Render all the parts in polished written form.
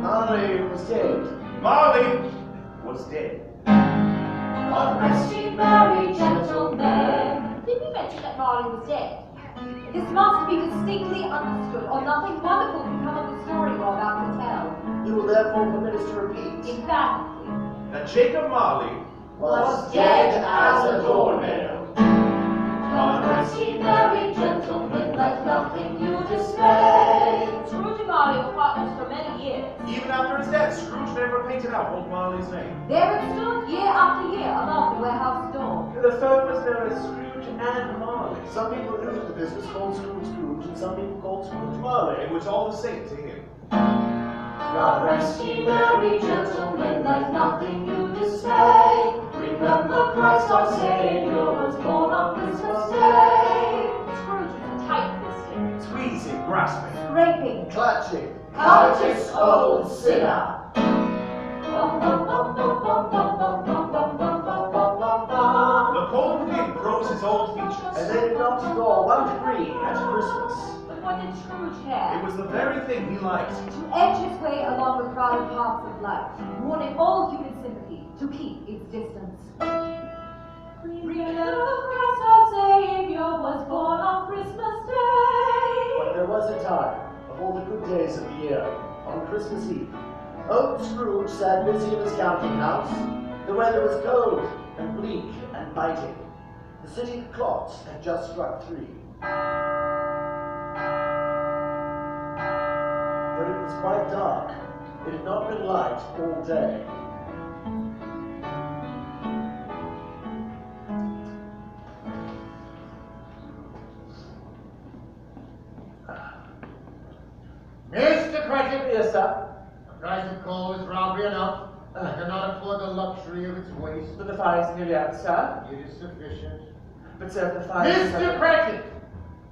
Marley was dead. Marley was dead. God rest ye merry gentlemen. Did we mention that Marley was dead? This must be distinctly understood, or nothing wonderful can come of the story you're about to tell. You will therefore permit us to repeat. Emphatically. That Jacob Marley Was dead as a doornail. God rest ye merry gentlemen, let nothing you dismay. Scrooge and Marley were partners for many years. Even after his death, Scrooge never painted out old Marley's name. There it stood year after year above the warehouse door. The firm was known as Scrooge and Marley. Some people new to the business called Scrooge Scrooge, and some people called Scrooge Marley. It was all the same to him. God rest ye merry gentlemen, let nothing you dismay. Remember Christ our Savior was born on Christmas Day. Scrooge was a tight-fisted, Squeezing, grasping. scraping, Clutching. covetous old sinner. The cold wind froze his old And features. they did not score 1 degree at Christmas. But what did Scrooge It care? was the very thing he liked. To edge his way along the crowded paths of life, wanting all human sympathy to keep its distance. Remember Christ our Savior was born on Christmas Day. But there was a time, of all the good days of the year, on Christmas Eve, old Scrooge sat busy in his counting house. The weather was cold and bleak and biting. The city clocks had just struck 3. But it was quite dark. It had not been light all day. Mr. Cratchit, Yes, sir. a price of coal is robbery enough. I cannot afford the luxury of its waste. But the fire is nearly out, sir. It is sufficient. But sir, if the fire is Mr. Cratchit,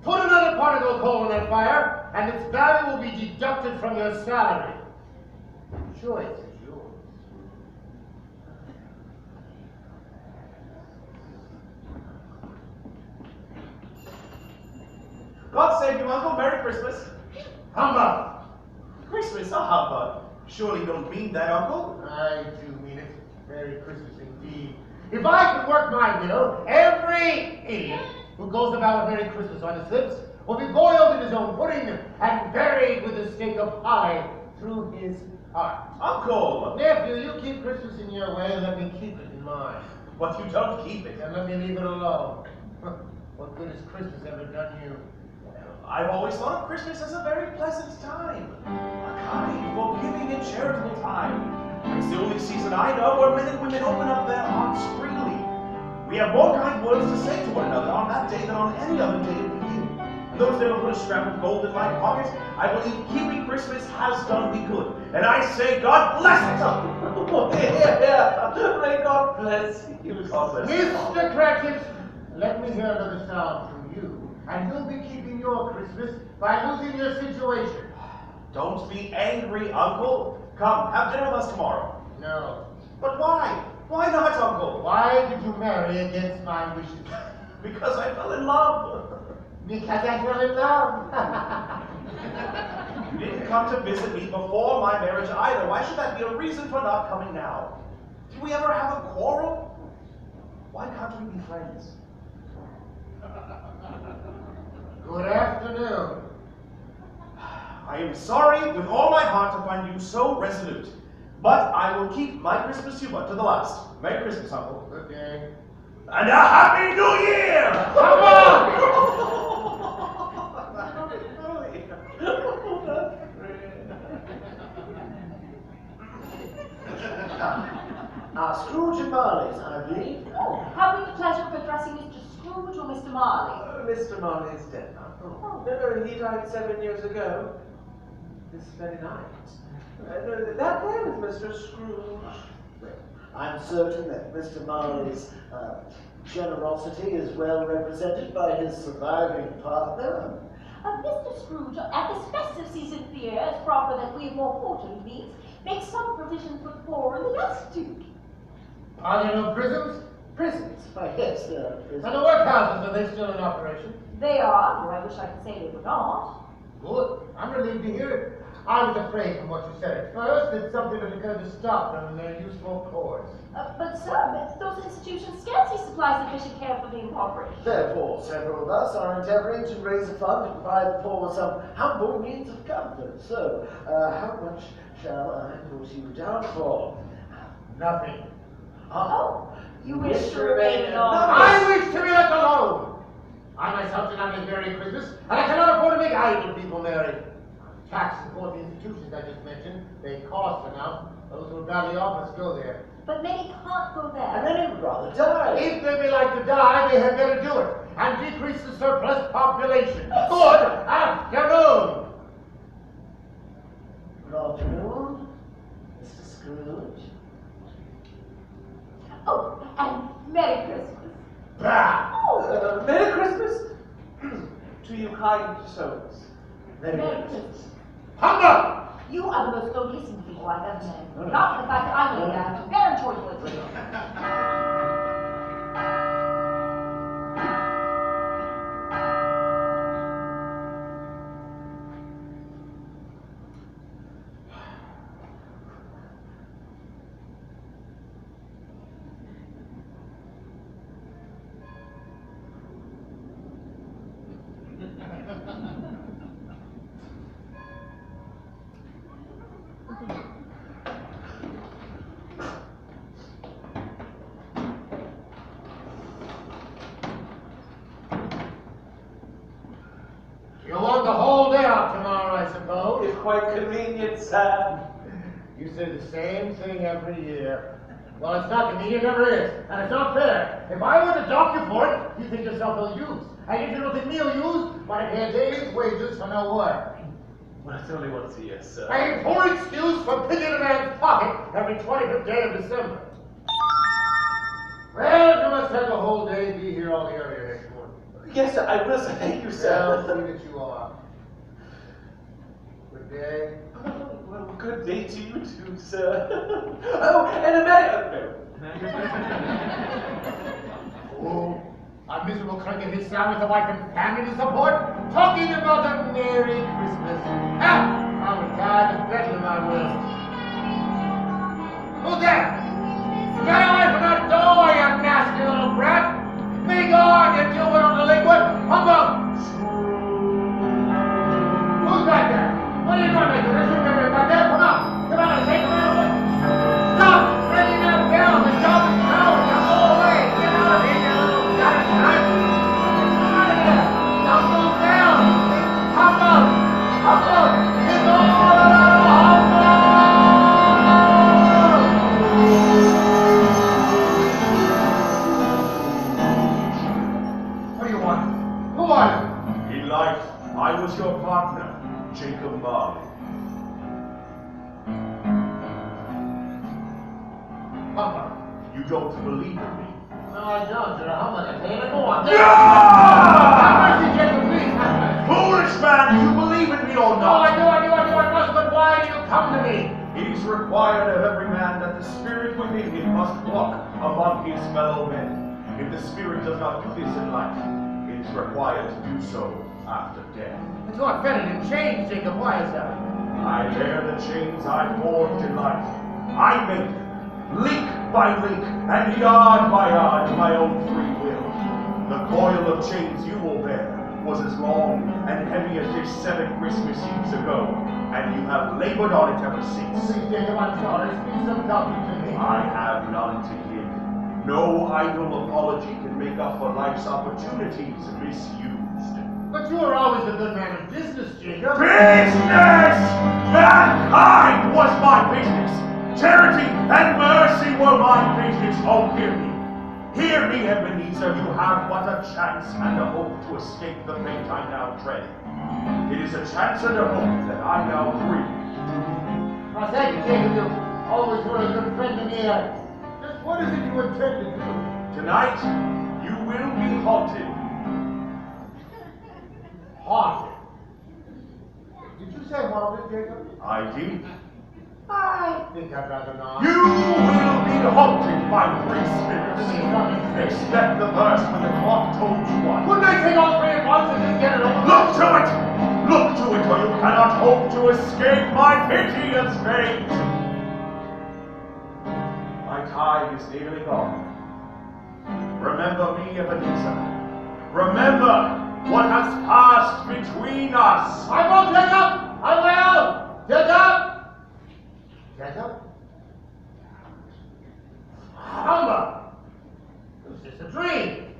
put another particle of coal in that fire, and its value will be deducted from your salary. The choice is yours. God save you, Uncle. Merry Christmas. Humbug! Christmas, a humbug. Surely you don't mean that, Uncle. I do mean it. Merry Christmas indeed. If I could work my will, every idiot who goes about with Merry Christmas on his lips will be boiled in his own pudding and buried with a stake of holly through his heart. Uncle! Nephew, you keep Christmas in your way and let me keep it in mine. But you don't keep it. And let me leave it alone. What good has Christmas ever done you? I've always thought of Christmas as a very pleasant time. A kind, forgiving, and charitable time. It's the only season I know where men and women open up their hearts freely. We have more kind words to say to one another on that day than on any other day of the year. And those never put a scrap of gold in my pocket, I believe keeping Christmas has done me good. And I say, God bless it! May God bless you. God bless it. Mr. Cratchit, let me hear another sound from you, and you'll be keeping your Christmas by losing your situation. Don't be angry, Uncle. Come, have dinner with us tomorrow. No. But why? Why not, Uncle? Why did you marry against my wishes? Because I fell in love. Because I fell in love. You didn't come to visit me before my marriage either. Why should that be a reason for not coming now? Did we ever have a quarrel? Why can't we be friends? Good afternoon. I am sorry with all my heart to find you so resolute, but I will keep my Christmas humor to the last. Merry Christmas, Uncle. Good day. And a Happy New Year! Come on! Scrooge and Marley's, I believe. Oh, have we the pleasure of addressing Mr. Scrooge or Mr. Marley? Mr. Marley is dead now. Oh. No, he died 7 years ago. This very night. No, that day was Mr. Scrooge. I'm certain that Mr. Marley's generosity is well represented by his surviving partner. Mr. Scrooge, at this festive season of the year, it's proper that we of more fortunate means make some provision for the poor and the destitute. Are there no prisons? Prisons? Why, yes, there are And prisons. the workhouses, are they still in operation? They are, though I wish I could say they were not. Good. I'm relieved to hear it. I was afraid from what you said at first that something had occurred to stop them in their useful course. But sir, those institutions scarcely supply sufficient care for the impoverished. Therefore, several of us are endeavoring to raise a fund to provide the poor with some humble means of comfort. So, how much shall I put you down for? Nothing. Oh, you wish to remain anonymous? I wish to be left alone. I myself do not make merry Christmas, and I cannot afford to make idle people merry. Tax support the institutions I just mentioned. They cost enough. Those who are badly off must go there. But many can't go there. And many would rather die. If they may like to die, they had better do it, and decrease the surplus population. Good afternoon. Good afternoon, Mr. Scrooge. Oh, and Merry Christmas. Bah! Oh, Merry Christmas to you kind souls. Very Merry good. Christmas. Humbug! You are the most obedient people I've ever known. Not for the fact that I know that I'm very joyful. You want the whole day off tomorrow, I suppose? It's quite convenient, sir. You say the same thing every year. Well, it's not convenient, it never is. And it's not fair. If I were to dock you for it, you think yourself ill-used. And if you don't think me ill-used, why pay a day's wages for no work? Well, it's only once a year, sir. A poor excuse for picking a man's pocket every 25th day of December. Well, you must have the whole day, be here all the earlier next morning. Yes, sir, I will, sir. Thank you, Well, sir. see that you are. Good day. Well, good day to you too, sir. Oh, and a Merry... Oh, a miserable crank in his sound with a wife and family to support, talking about a Merry Christmas. Ah, I'm tired of Bethlehem, I will. Who's that? Get away from that door, you nasty little brat! Be gone, you two-witted delinquent! Humbug! Who's back there? What are you doing, Mr. Richard? Back there? Come on! Come on, and take a minute. Stop ringing that bell! The job is closed! Now go away! Get out of here, you little gutter snipe! Get out of here! Don't move down! Humbug! Humbug! It's all humbug! What do you want? Who are you? In life, I was your partner, Jacob Marley. Humbug. You don't believe in me. No, I don't. You're a humbug. I tell you no more. Yeah! Have mercy, Jacob, please. Have mercy. Foolish man, do you believe in me or Oh, not? I must, but why do you come to me? It is required of every man that the spirit within him must walk among his fellow men. If the spirit does not do this in life, it is required to do so after death. But you are fettered in chains, Jacob. Why is that? I bear the chains I forged in life. I made them, link by link, and yard by yard, to my own free will. The coil of chains you will bear was as long and heavy as this 7 Christmas Eves ago, and you have labored on it ever since. Please, Jacob, I'm sorry. Speak some comfort to me. I have none to give. No idle apology can make up for life's opportunities misused. But you were always a good man of business, Jacob. Business! Mankind was my business. Charity and mercy were my business. Oh, hear me. Hear me, Ebenezer. You have but a chance and a hope to escape the fate I now dread. It is a chance and a hope that I now breathe. I thank you, Jacob. You always were a good friend to me. Just what is it you intend to do? Tonight, you will be haunted. Haunted. Did you say haunted, Jacob? I did. I think I'd rather not. You will be haunted by 3 spirits. Expect the verse when the clock tolls 1. Couldn't I take all 3 at once and just get it over? Look to it! Look to it, or you cannot hope to escape my piteous fate. My time is nearly gone. Remember me, Ebenezer. Remember what has passed between us. I will, Jacob! I will! Jacob! Jacob? Humbug! It was just a dream.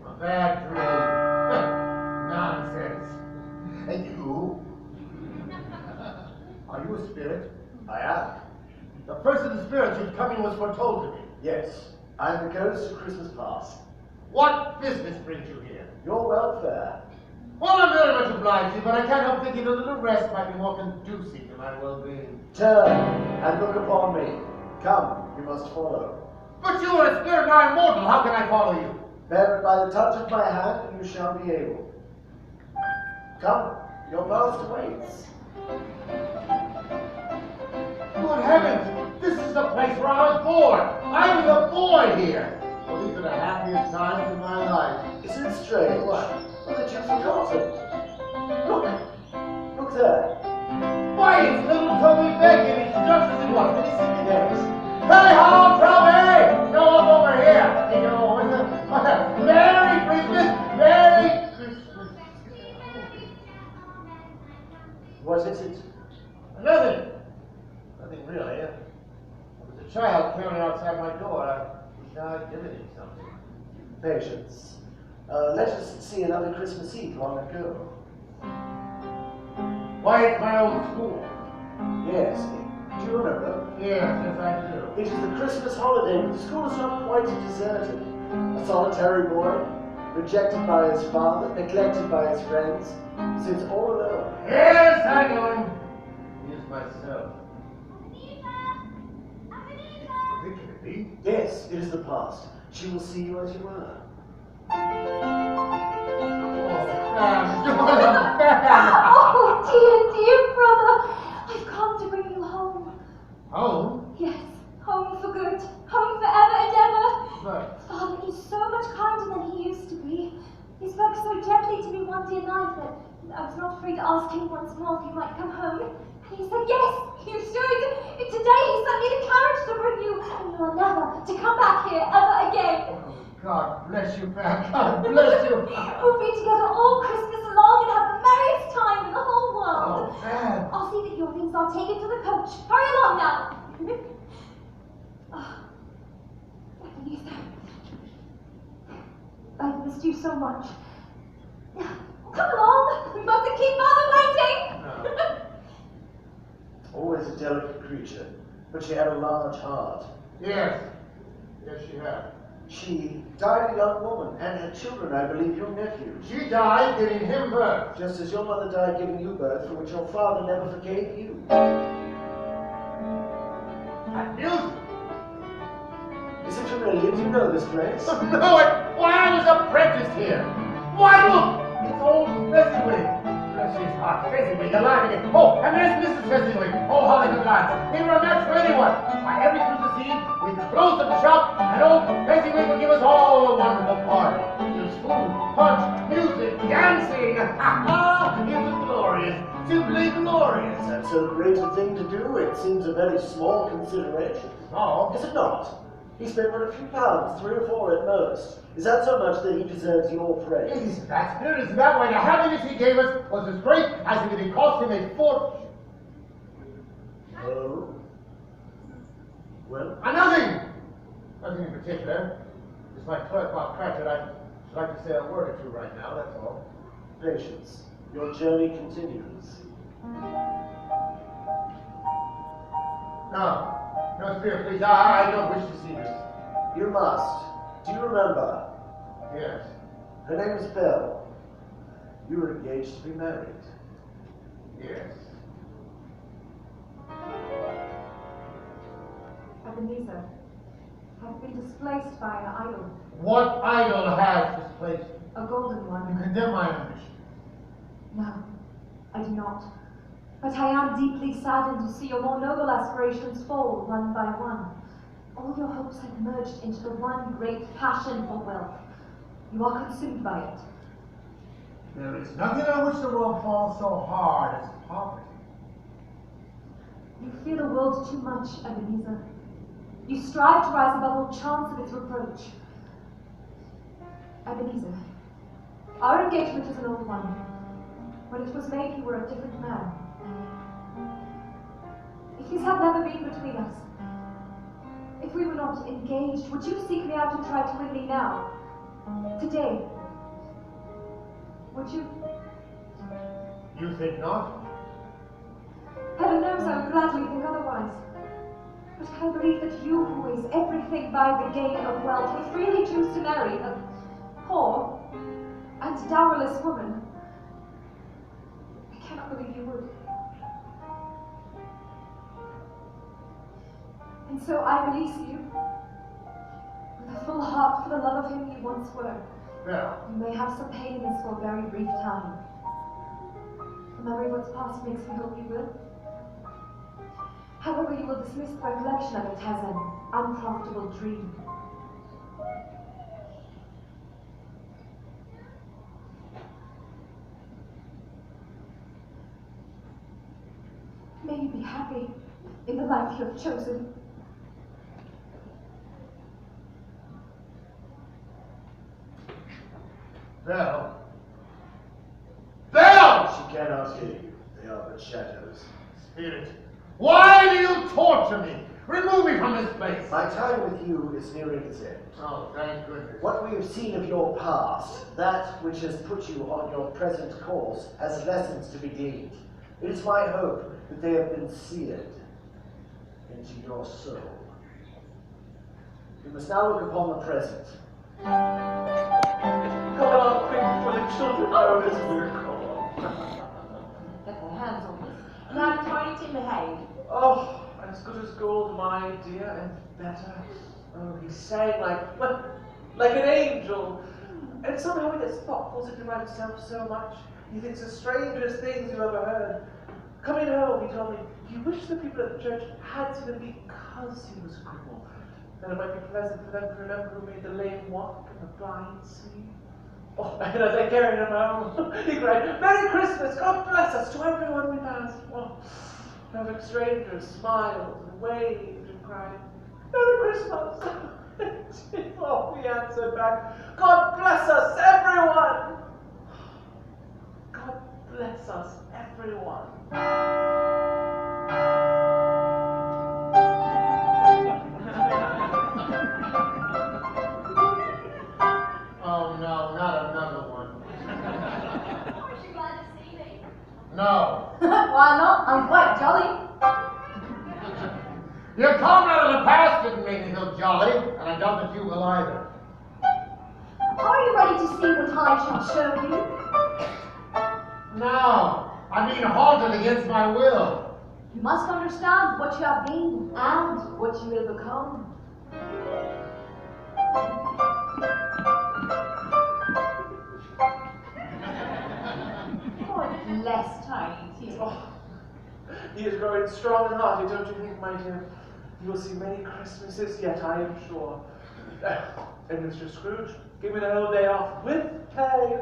A bad dream. Nonsense. And you? Are you a spirit? I am. The first of the spirits whose coming was foretold to me. Yes, I'm the ghost of Christmas past. What business brings you here? Your welfare. Well, I'm very much obliged to you, but I can't help thinking a little rest might be more conducive to my well-being. Turn and look upon me. Come, you must follow. But you are a spirit and I am mortal. How can I follow you? Bear it by the touch of my hand, and you shall be able. Come, your past awaits. Good heavens! This is the place where I was born! I was a boy here! Well, these are the happiest times of my life. Isn't it strange? What? That you've forgotten. Look there. Why, it's little Toby Bacon. He's just as he was when he sing the Yes. Hey ho, Toby! No, I'm over here. You know, Merry Christmas! Merry Christmas! What is it? Nothing. Nothing really. There was a child carrying outside my door. I wish I'd given him something. Patience. Let us see another Christmas Eve long ago. Why, it's my old school. Yes. Do you remember? Yes, I do. It is the Christmas holiday, but the school is not quite deserted. A solitary boy, rejected by his father, neglected by his friends, sits all alone. Yes, I know him. He is myself. Could it be? Yes, it is the past. She will see you as you were. Oh, dear brother. I've come to bring you home. Home? Yes, home for good. Home forever and ever. But Father is so much kinder than he used to be. He spoke so gently to me one dear night that I was not free to ask him once more if he might come home. And he said, yes, you should. And today he sent me the carriage to bring you. And you are never to come back here ever again. God bless you, man. God bless you. We'll be together all Christmas long and have the merriest time in the whole world. Oh, man. I'll see that your things are taken to the coach. Hurry along now. Oh, Ebenezer. I've missed you so much. Come along. We mustn't keep Mother waiting. No. Always a delicate creature, but she had a large heart. Yes. Yes, she had. She died a young woman, and had children, I believe, your nephews. She died giving him birth. Just as your mother died giving you birth, for which your father never forgave you. That music. Is it familiar? Do you know this place? No, why I was apprenticed here. Why, look, it's old Fezziwig. Bless his heart, Fezziwig, alive again. Oh, and there's Mrs. Fezziwig. Oh, how they could dance. They were a match for anyone. Why, every Christmas Eve, we'd close up the shop, and old Fezziwig would give us all a wonderful party. There was food, punch, music, dancing. It was glorious, simply glorious. That's so great a thing to do. It seems a very small consideration. Oh, Is it not? He spent but a few pounds, 3 or 4 at most. Is that so much that he deserves your praise? isn't that spirit? Isn't that why the happiness he gave us was as great as if it had cost him a fortune? Oh? Well? Nothing! Nothing in particular. It's my clerk, Bob Cratchit. I'd like to say a word or two right now, that's all. Patience. Your journey continues. No. No, Spirit, please. I don't wish to see this. You must. Do you remember? Yes. Her name is Belle. You were engaged to be married. Yes. Ebenezer, I've been displaced by an idol, What idol has displaced you? a golden You one. condemn my ambition. No, I do not. But I am deeply saddened to see your more noble aspirations fall one by one. All your hopes have merged into the one great passion for wealth. You are consumed by it. There is nothing on which the world falls so hard as poverty. You fear the world too much, Ebenezer. You strive to rise above all chance of its reproach. Ebenezer, our engagement is an old one. When it was made, you were a different man. If these had never been between us, if we were not engaged, would you seek me out and try to win me now? Today? Would you? You think not? Heaven knows I would gladly think otherwise. But can I believe that you, who weighs everything by the gain of wealth, would freely choose to marry a poor and dowerless woman? I cannot believe you would. And so I release you, with a full heart for the love of him you once were. Well, You may have some pain in this for a very brief time. The memory of what's past makes me hope you will. However, you will dismiss the recollection of it as an unprofitable dream. May you be happy in the life you have chosen. Belle! She cannot hear you. They are but shadows. Spirit, why do you torture me? Remove me from this place. My time with you is nearing its end. Oh, thank goodness. What we have seen of your past, that which has put you on your present course, has lessons to be gained. It is my hope that they have been seared into your soul. We must now look upon the present. Come along quick before the children know this miracle. Get their hands on this. And I'm trying to behave. Oh, as good as gold, my dear, and better. Oh, he sang like an angel. And somehow he gets thoughtful sitting by himself so much. He thinks the strangest things you've ever heard. Coming home, he told me, he wished the people at the church had seen him because he was crippled. Then it might be pleasant for them to remember who made the lame walk and the blind see. Oh, and as I carried him home, he cried, Merry Christmas, God bless us, to everyone we passed. Oh, perfect strangers smiled and waved and cried, Merry Christmas. Oh, we answered back, God bless us, everyone. God bless us, everyone. Oh no, not another one. Aren't you glad to see me? No. Why not? I'm quite jolly. Your comrade of the past didn't make me feel jolly, and I doubt that you will either. Are you ready to see what I shall show you? No, I'm being haunted against my will. You must understand what you have been and what you will become. God bless Tiny Tim. Oh, he is growing strong and hearty, don't you think, my dear? You will see many Christmases yet, I am sure. And Mr. Scrooge, give me the whole day off with pay.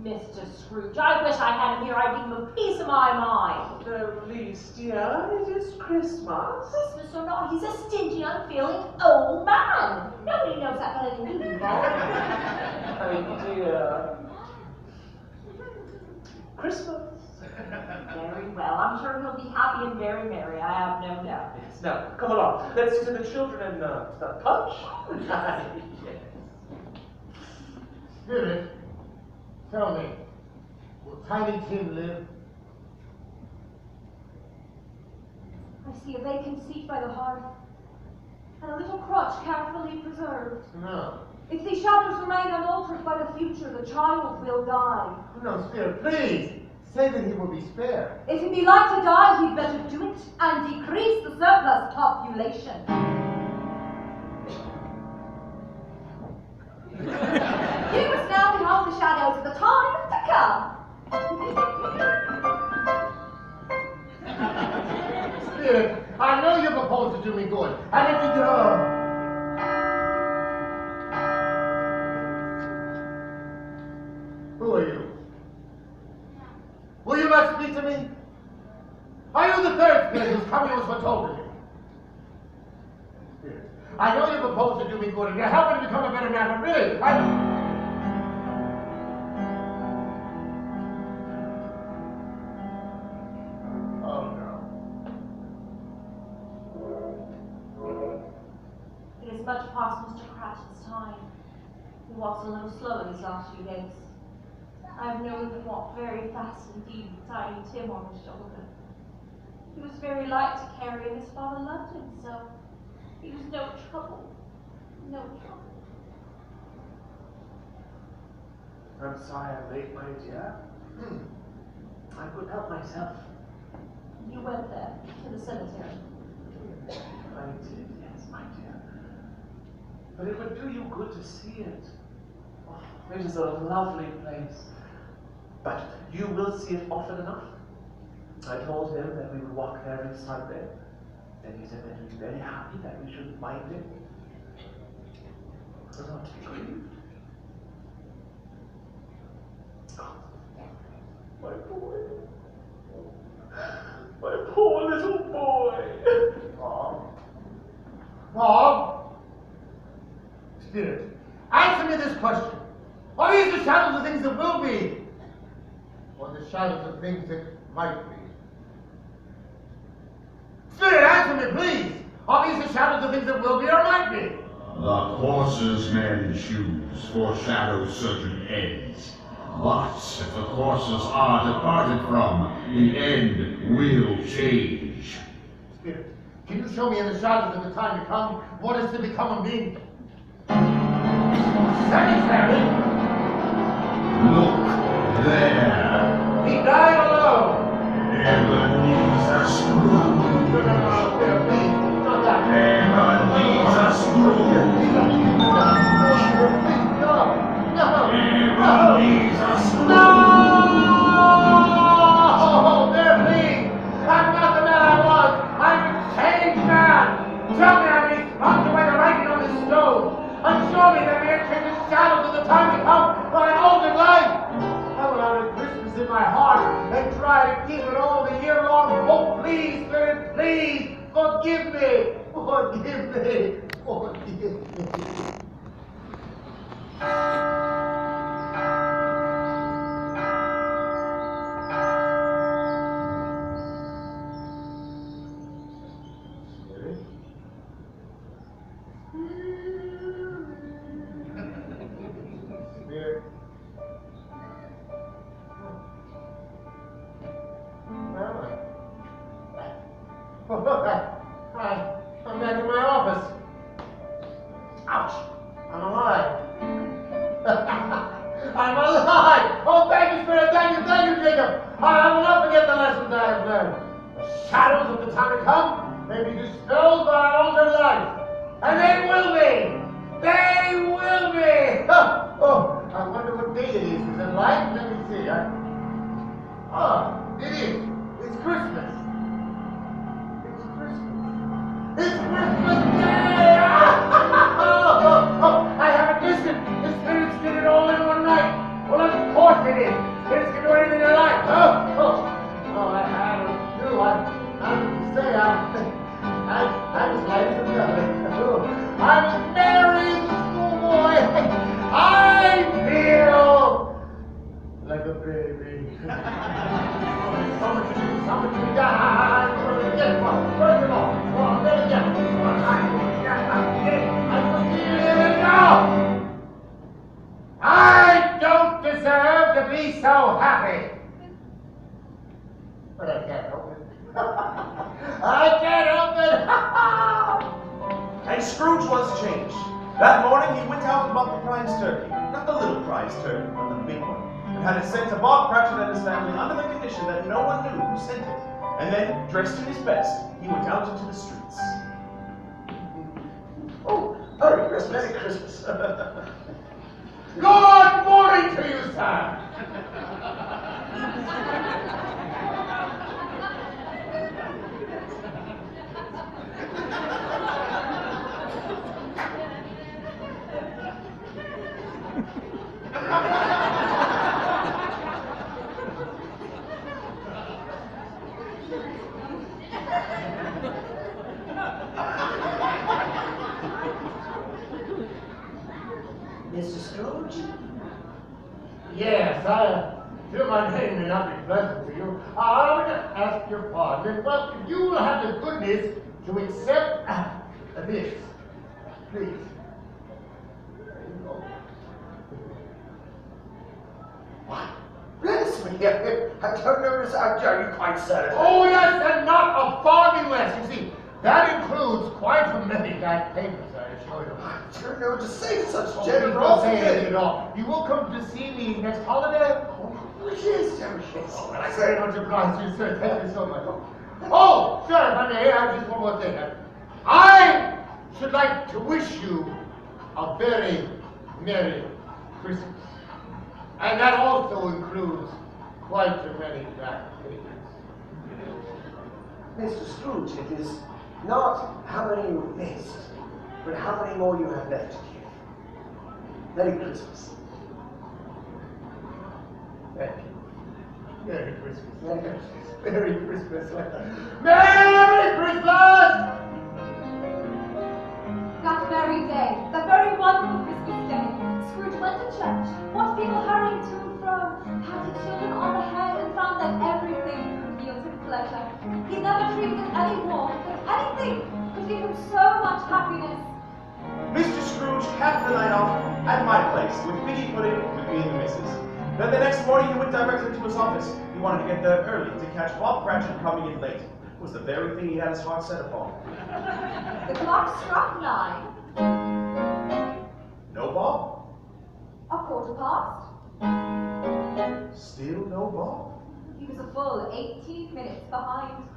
Mr. Scrooge, I wish I had him here. I'd give him a piece of my mind. No, please, dear, it is Christmas. Christmas or not, he's a stingy, unfeeling old man. Nobody knows that better than you do, Bob. Oh, dear. Christmas. Very well. I'm sure he'll be happy and very merry. I have no doubt. Yes, now, come along. Let's see to the children and punch. Yes. Spirit, tell me, will Tiny Tim live? I see a vacant seat by the hearth, and a little crutch carefully preserved. No. If these shadows remain unaltered by the future, the child will die. No, Spirit, please, say that he will be spared. If he be like to die, he'd better do it and decrease the surplus population. You must now behold the shadows of the time to come. Spirit, I know you propose to do me good, and if you do... Who are you? this foretold to me. Spirit, I know you propose to do me good and you're helping to become a better man, but really, Oh no. It is much past Mr. Cratchit's time. He walks a little slow these last few days. I've known him walk very fast indeed with tiny Tim on his shoulder. He was very light to carry and his father loved him so. He was no trouble. No trouble. I'm sorry I'm late, my dear. I couldn't help myself. You went there, to the cemetery. I did, yes, my dear. But it would do you good to see it. Oh, it is a lovely place. But you will see it often enough. I told him that we would walk there every Sunday. And he said that he'd be very happy that we shouldn't mind it. But not to be grieved. Oh, my boy. My poor little boy. Bob? Bob? Spirit, answer me this question. Are these the shadows of things that will be? Or the shadows of things that might be? Spirit, answer me, please. Are these the shadows of things that will be or might be? The courses men choose foreshadow certain ends. But if the courses are departed from, the end will change. Spirit, can you show me in the shadows of the time to come what is to become of me? Cemetery? Look there. He died alone. Ebenezer Scrooge. Not that. Ebenezer Scrooge. Ebenezer Scrooge. No! There, please! I'm not the man I was! I'm a changed man! Tell me I've been marked away the writing on this stone! And show me that we are the shadows of the time to come when I'm old in life! I will have a Christmas in my heart and try to keep it all the year long. Oh, please, Spirit, please! Forgive me! Forgive me! Forgive me! I'm back in my office. Ouch! I'm alive. I'm alive! Oh, thank you, Spirit! Thank you, Jacob! I will not forget the lessons I have learned. The shadows of the time to come may be dispelled by our older life. And they will be! They will be! Oh, I wonder what date it is. Is it light? Let me see. It is. It's Christmas. It's Christmas Day! I haven't listened. The spirits did it all in one night. Well, of course they did. Spirits can do anything they like. I don't know. I didn't say I was light as a feather. I was merry as a schoolboy. I feel like a baby. So much to be done. First of all, I don't deserve to be so happy. But I can't help it. I can't help it. And Scrooge was changed. That morning he went out and bought the prize turkey. Not the little prize turkey, but the big one. And had it sent to Bob Cratchit and his family under the condition that no one knew who sent it. And then, dressed in his best, he went out into the streets. Oh, Merry Christmas. Merry Christmas. Good morning to you, sir. Mr. Scrooge? Yes, I feel my name may not be pleasant to you. I would just ask your pardon. Well, if you will have the goodness to accept this, please. There you go. What? Bless me, I don't notice I'm quite certain. Oh, yes, and not a farthing less. You see, that includes quite a many back payments, I assure you. I don't know what to say to such Oh, please don't say anything generosity. at all. You will come to see me next holiday? Yes, yes. Oh, well, I very much obliged to you, sir. Thank you so much. Oh, sir, if I may, I have just one more thing. I should like to wish you a very Merry Christmas. And that also includes quite a many back payments. Mr. Scrooge, it is not how many you missed, but how many more you have left to give. Merry Christmas. Thank you. Merry Christmas. Merry Christmas. Merry Christmas. Merry Christmas! That very day, that very wonderful Christmas day, Scrooge went to church, watched people hurrying to and fro, patted children on the head, and found that everything could yield him pleasure. He never dreamed that any war, that anything, could give him so much happiness. Mr. Scrooge capped the night off at my place with figgy pudding with me and the missus. Then the next morning he went directly to his office. He wanted to get there early to catch Bob Cratchit coming in late. It was the very thing he had his heart set upon. The clock struck 9, No Bob? a quarter past. Still no Bob? He was a full 18 minutes behind.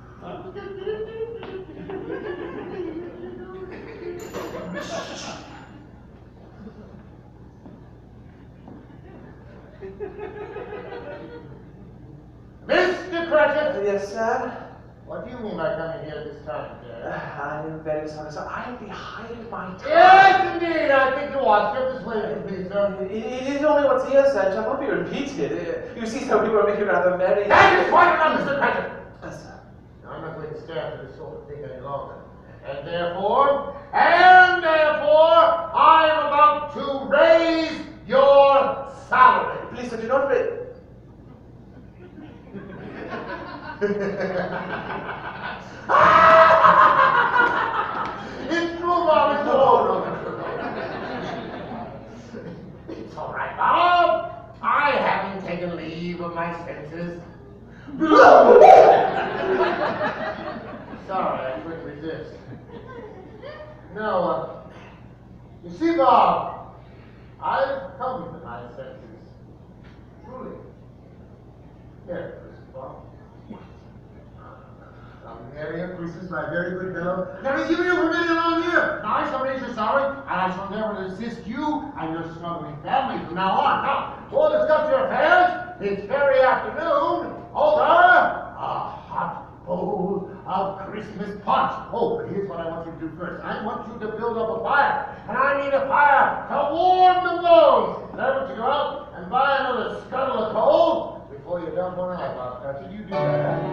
Mr. Cratchit! Yes, sir? What do you mean by coming here this time, sir? I am very sorry, sir. I am behind my time. Yes, indeed. I think you are. Step this way, if you please, sir. It is only what's here, sir. It shall not be repeated. You see, some people are making rather merry. That is quite enough, Mr. Cratchit. Yes, sir. I'm not going to stare at this sort of thing any longer. And therefore, I am about to raise your salary. Please, sir, do not raise. It's true, Bob. It's true. It's all right, Bob. I haven't taken leave of my senses. Sorry, I couldn't resist. No, you see, Bob, I've come to my senses. Truly. Merry Christmas, Bob. Merry Christmas, my very good fellow. Now, he's given you for many a long year. Now, I shall raise your salary, and I shall endeavor to assist you and your struggling family from now on. Now, we'll discuss your affairs this very afternoon over a hot bowl of Christmas punch. Oh, but here's what I want you to do first. I want you to build up a fire, and I need a fire to warm the bones. Never to go out and buy another scuttle of coal before you dump one out, Bob Cratchit. You do that.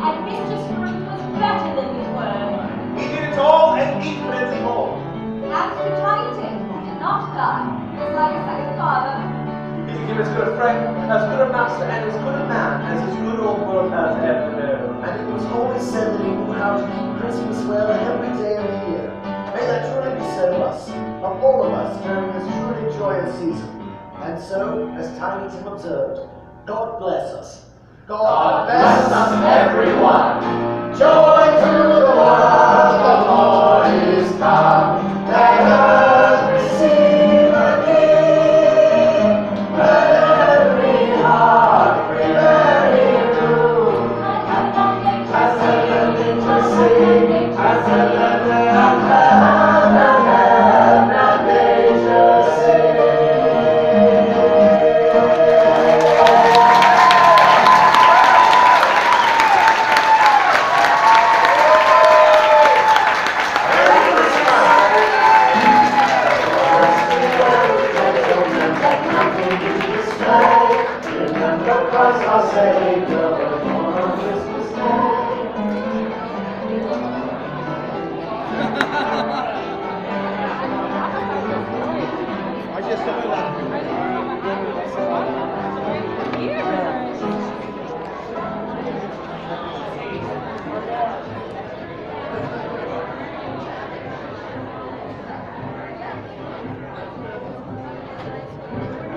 And Mr. Scrooge was better than his word. He did it all and infinitely more. As for Titan, who did not die, was like a second father. He became as good a friend, as good a master, and as good a man as his good old world has ever known. And it was always said that he knew how to keep Christmas well every day of the year. May that truly be said of us, of all of us, during this truly joyous season. And so, as Tiny Tim observed, God bless us. God bless us, everyone. Joy to the world, the Lord is come. Let earth receive a King. Let every heart prepare anew. As the living to sing, as the living of heaven and nature sing. Christ our Savior was born on Christmas Day. just a